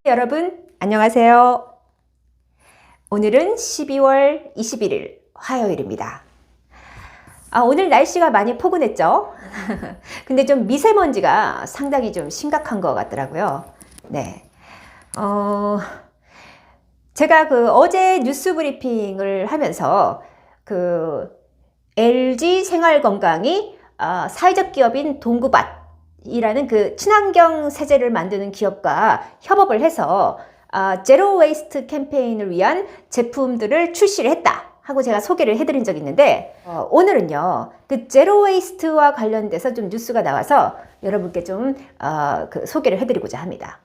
여러분 안녕하세요. 오늘은 12월 21일 화요일입니다. 오늘 날씨가 많이 포근했죠? 근데 좀 미세먼지가 상당히 좀 심각한 것 같더라고요. 네. 제가 어제 뉴스 브리핑을 하면서 LG 생활건강이 사회적 기업인 동구밭이라는 친환경 세제를 만드는 기업과 협업을 해서 제로 웨이스트 캠페인을 위한 제품들을 출시를 했다 하고 제가 소개를 해드린 적이 있는데, 오늘은요 제로 웨이스트와 관련돼서 좀 뉴스가 나와서 여러분께 좀 소개를 해드리고자 합니다.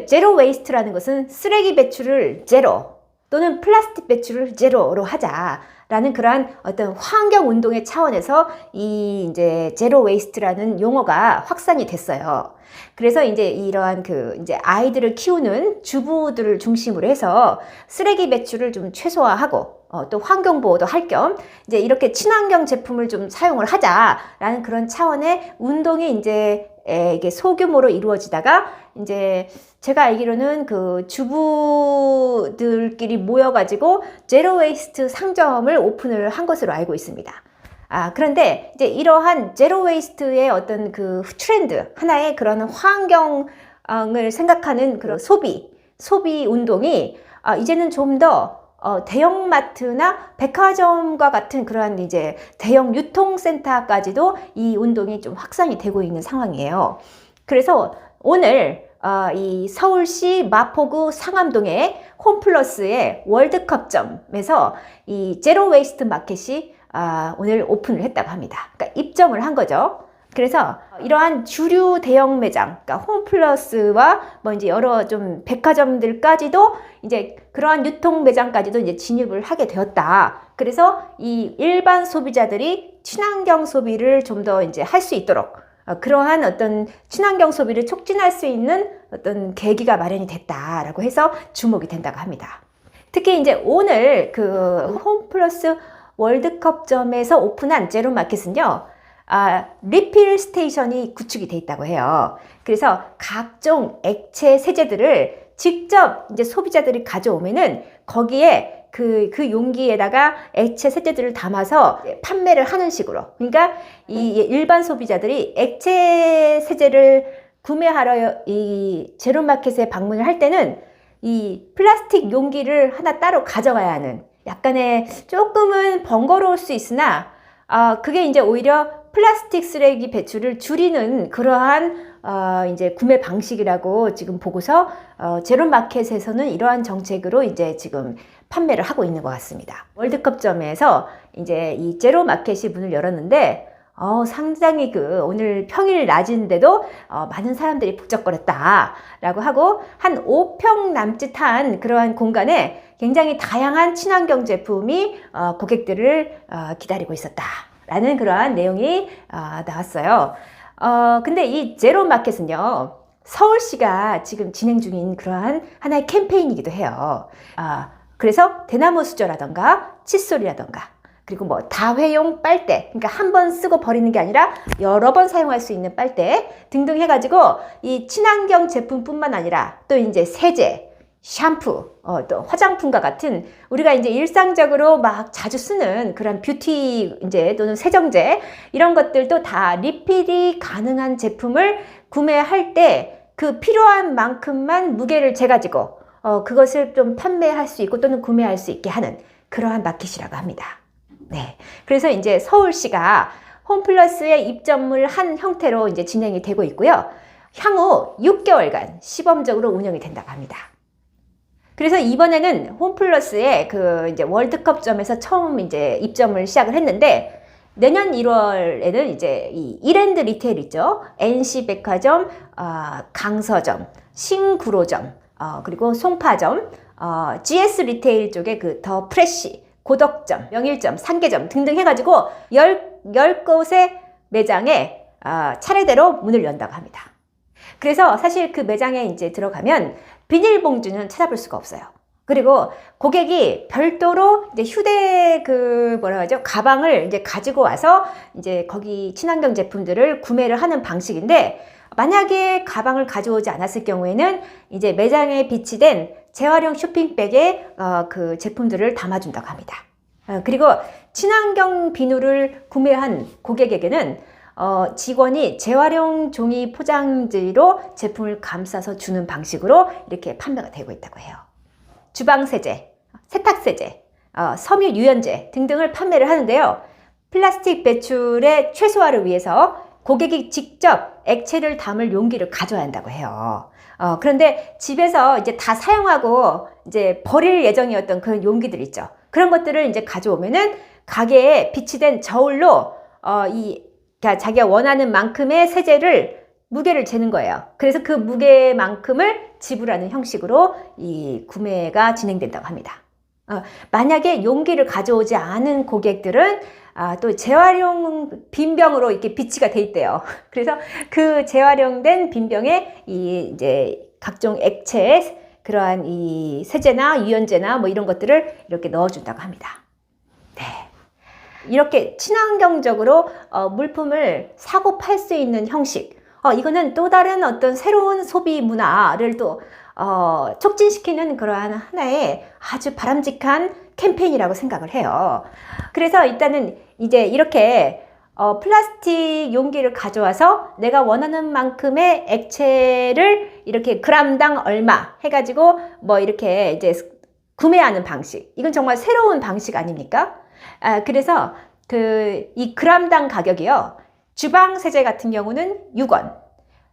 제로 웨이스트라는 것은 쓰레기 배출을 제로 또는 플라스틱 배출을 제로로 하자라는 그러한 어떤 환경 운동의 차원에서 이제 제로 웨이스트라는 용어가 확산이 됐어요. 그래서 이제 이러한 이제 아이들을 키우는 주부들을 중심으로 해서 쓰레기 배출을 좀 최소화하고 또 환경 보호도 할 겸 이제 이렇게 친환경 제품을 좀 사용을 하자라는 그런 차원의 운동이 이제 이게 소규모로 이루어지다가 이제 제가 알기로는 주부들끼리 모여가지고 제로 웨이스트 상점을 오픈을 한 것으로 알고 있습니다. 그런데 이제 이러한 제로 웨이스트의 어떤 트렌드, 하나의 그런 환경을 생각하는 그런 소비 운동이 이제는 좀 더 대형마트나 백화점과 같은 그러한 이제 대형 유통센터까지도 이 운동이 좀 확산이 되고 있는 상황이에요. 그래서 오늘 이 서울시 마포구 상암동의 홈플러스의 월드컵점에서 이 제로 웨이스트 마켓이 오늘 오픈을 했다고 합니다. 그러니까 입점을 한 거죠. 그래서 이러한 주류 대형 매장, 그러니까 홈플러스와 이제 여러 좀 백화점들까지도 이제 그러한 유통 매장까지도 이제 진입을 하게 되었다. 그래서 이 일반 소비자들이 친환경 소비를 좀 더 이제 할 수 있도록 그러한 어떤 친환경 소비를 촉진할 수 있는 어떤 계기가 마련이 됐다라고 해서 주목이 된다고 합니다. 특히 이제 오늘 홈플러스 월드컵점에서 오픈한 제로 마켓은요, 리필 스테이션이 구축이 돼 있다고 해요. 그래서 각종 액체 세제들을 직접 이제 소비자들이 가져오면은 거기에 그 용기에다가 액체 세제들을 담아서 판매를 하는 식으로. 그러니까 이 일반 소비자들이 액체 세제를 구매하러 이 제로마켓에 방문을 할 때는 이 플라스틱 용기를 하나 따로 가져가야 하는 약간의 조금은 번거로울 수 있으나 그게 이제 오히려 플라스틱 쓰레기 배출을 줄이는 그러한 이제 구매 방식이라고 지금 보고서 제로마켓에서는 이러한 정책으로 이제 지금 판매를 하고 있는 것 같습니다. 월드컵점에서 이제 이 제로마켓이 문을 열었는데 상당히 오늘 평일 낮인데도 많은 사람들이 북적거렸다라고 하고 한 5평 남짓한 그러한 공간에 굉장히 다양한 친환경 제품이 고객들을 기다리고 있었다라는 그러한 내용이 나왔어요. 근데 이 제로마켓은요, 서울시가 지금 진행 중인 그러한 하나의 캠페인이기도 해요. 그래서 대나무 수저라던가 칫솔이라던가 그리고 다회용 빨대, 그러니까 한 번 쓰고 버리는 게 아니라 여러 번 사용할 수 있는 빨대 등등 해가지고 이 친환경 제품뿐만 아니라 또 이제 세제, 샴푸, 또 화장품과 같은 우리가 이제 일상적으로 막 자주 쓰는 그런 뷰티 이제 또는 세정제 이런 것들도 다 리필이 가능한 제품을 구매할 때 필요한 만큼만 무게를 재가지고 그것을 좀 판매할 수 있고 또는 구매할 수 있게 하는 그러한 마켓이라고 합니다. 네. 그래서 이제 서울시가 홈플러스에 입점을 한 형태로 이제 진행이 되고 있고요. 향후 6개월간 시범적으로 운영이 된다고 합니다. 그래서 이번에는 홈플러스의 이제 월드컵점에서 처음 이제 입점을 시작을 했는데, 내년 1월에는 이제 이 이랜드 리테일 있죠. NC백화점, 강서점, 신구로점, 그리고 송파점, GS 리테일 쪽에 더 프레쉬, 고덕점, 명일점, 상계점 등등 해가지고 10곳의 매장에 차례대로 문을 연다고 합니다. 그래서 사실 매장에 이제 들어가면 비닐봉지는 찾아볼 수가 없어요. 그리고 고객이 별도로 이제 휴대 가방을 이제 가지고 와서 이제 거기 친환경 제품들을 구매를 하는 방식인데, 만약에 가방을 가져오지 않았을 경우에는 이제 매장에 비치된 재활용 쇼핑백에 그 제품들을 담아준다고 합니다. 그리고 친환경 비누를 구매한 고객에게는 직원이 재활용 종이 포장지로 제품을 감싸서 주는 방식으로 이렇게 판매가 되고 있다고 해요. 주방세제, 세탁세제, 섬유 유연제 등등을 판매를 하는데요. 플라스틱 배출의 최소화를 위해서 고객이 직접 액체를 담을 용기를 가져야 한다고 해요. 그런데 집에서 이제 다 사용하고 이제 버릴 예정이었던 그런 용기들 있죠. 그런 것들을 이제 가져오면은 가게에 비치된 저울로 그러니까 자기가 원하는 만큼의 세제를 무게를 재는 거예요. 그래서 그 무게만큼을 지불하는 형식으로 이 구매가 진행된다고 합니다. 만약에 용기를 가져오지 않은 고객들은 또 재활용 빈병으로 이렇게 비치가 돼 있대요. 그래서 그 재활용된 빈병에 이제 각종 액체, 그러한 이 세제나 유연제나 뭐 이런 것들을 이렇게 넣어준다고 합니다. 네. 이렇게 친환경적으로 물품을 사고 팔 수 있는 형식. 이거는 또 다른 어떤 새로운 소비 문화를 또 촉진시키는 그러한 하나의 아주 바람직한 캠페인이라고 생각을 해요. 그래서 일단은 이제 이렇게 플라스틱 용기를 가져와서 내가 원하는 만큼의 액체를 이렇게 그램당 얼마 해가지고 뭐 이렇게 이제 구매하는 방식. 이건 정말 새로운 방식 아닙니까? 그래서 이 그램당 가격이요. 주방세제 같은 경우는 6원,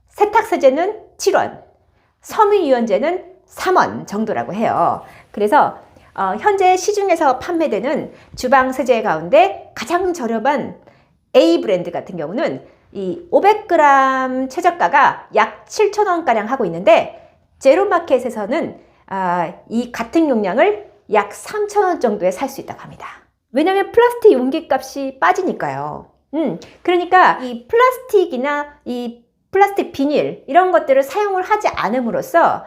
세탁세제는 7원, 섬유유연제는 3원 정도라고 해요. 그래서 현재 시중에서 판매되는 주방세제 가운데 가장 저렴한 A 브랜드 같은 경우는 이 500g 최저가가 약 7,000원가량 하고 있는데 제로마켓에서는 이 같은 용량을 약 3,000원 정도에 살 수 있다고 합니다. 왜냐하면 플라스틱 용기 값이 빠지니까요. 그러니까 이 플라스틱이나 이 플라스틱 비닐 이런 것들을 사용을 하지 않음으로써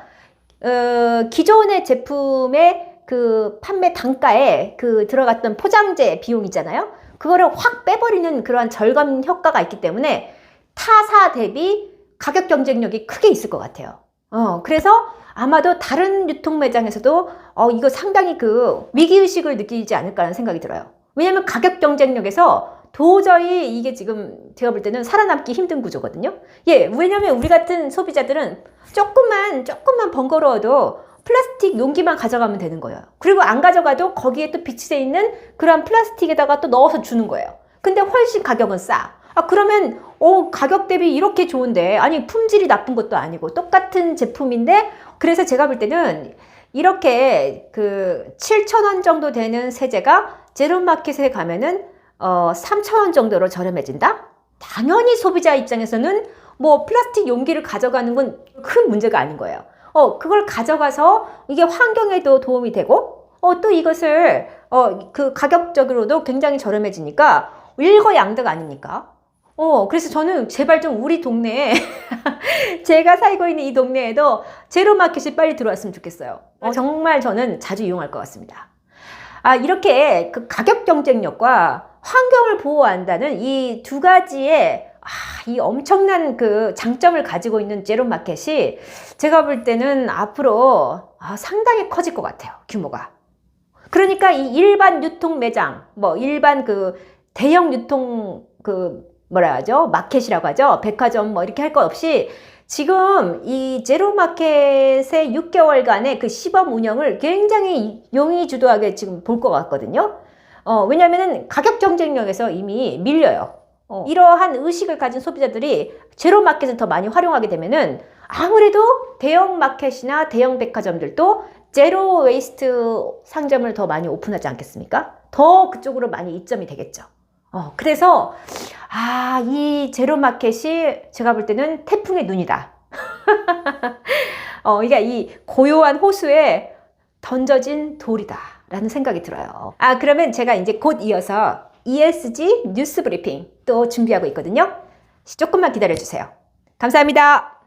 기존의 제품의 그 판매 단가에 그 들어갔던 포장재 비용이잖아요. 그거를 확 빼버리는 그러한 절감 효과가 있기 때문에 타사 대비 가격 경쟁력이 크게 있을 것 같아요. 그래서 아마도 다른 유통 매장에서도 이거 상당히 그 위기의식을 느끼지 않을까라는 생각이 들어요. 왜냐하면 가격 경쟁력에서 도저히 이게 지금 제가 볼 때는 살아남기 힘든 구조거든요. 왜냐면 우리 같은 소비자들은 조금만 번거로워도 플라스틱 용기만 가져가면 되는 거예요. 그리고 안 가져가도 거기에 또 비치되어 있는 그런 플라스틱에다가 또 넣어서 주는 거예요. 근데 훨씬 가격은 싸. 그러면 가격 대비 이렇게 좋은데, 아니 품질이 나쁜 것도 아니고 똑같은 제품인데, 그래서 제가 볼 때는 이렇게 그 7,000원 정도 되는 세제가 제로마켓에 가면은 3,000원 정도로 저렴해진다? 당연히 소비자 입장에서는 뭐 플라스틱 용기를 가져가는 건 큰 문제가 아닌 거예요. 그걸 가져가서 이게 환경에도 도움이 되고, 또 이것을 그 가격적으로도 굉장히 저렴해지니까 일거양득 아닙니까? 그래서 저는 제발 좀 우리 동네에 제가 살고 있는 이 동네에도 제로마켓이 빨리 들어왔으면 좋겠어요. 정말 저는 자주 이용할 것 같습니다. 이렇게 그 가격 경쟁력과 환경을 보호한다는 이 두 가지의 이 엄청난 그 장점을 가지고 있는 제로마켓이 제가 볼 때는 앞으로 상당히 커질 것 같아요. 규모가. 그러니까 이 일반 유통 매장, 뭐 일반 그 대형 유통 그 뭐라 하죠? 마켓이라고 하죠? 백화점 뭐 이렇게 할 것 없이 지금 이 제로마켓의 6개월간의 그 시범 운영을 굉장히 용의주도하게 지금 볼 것 같거든요. 왜냐면은 가격 경쟁력에서 이미 밀려요. 이러한 의식을 가진 소비자들이 제로마켓을 더 많이 활용하게 되면은 아무래도 대형 마켓이나 대형 백화점들도 제로 웨이스트 상점을 더 많이 오픈하지 않겠습니까? 더 그쪽으로 많이 이점이 되겠죠. 그래서 이 제로마켓이 제가 볼 때는 태풍의 눈이다. 그러니까 이 고요한 호수에 던져진 돌이다 라는 생각이 들어요. 그러면 제가 이제 곧 이어서 ESG 뉴스 브리핑 또 준비하고 있거든요. 조금만 기다려 주세요. 감사합니다.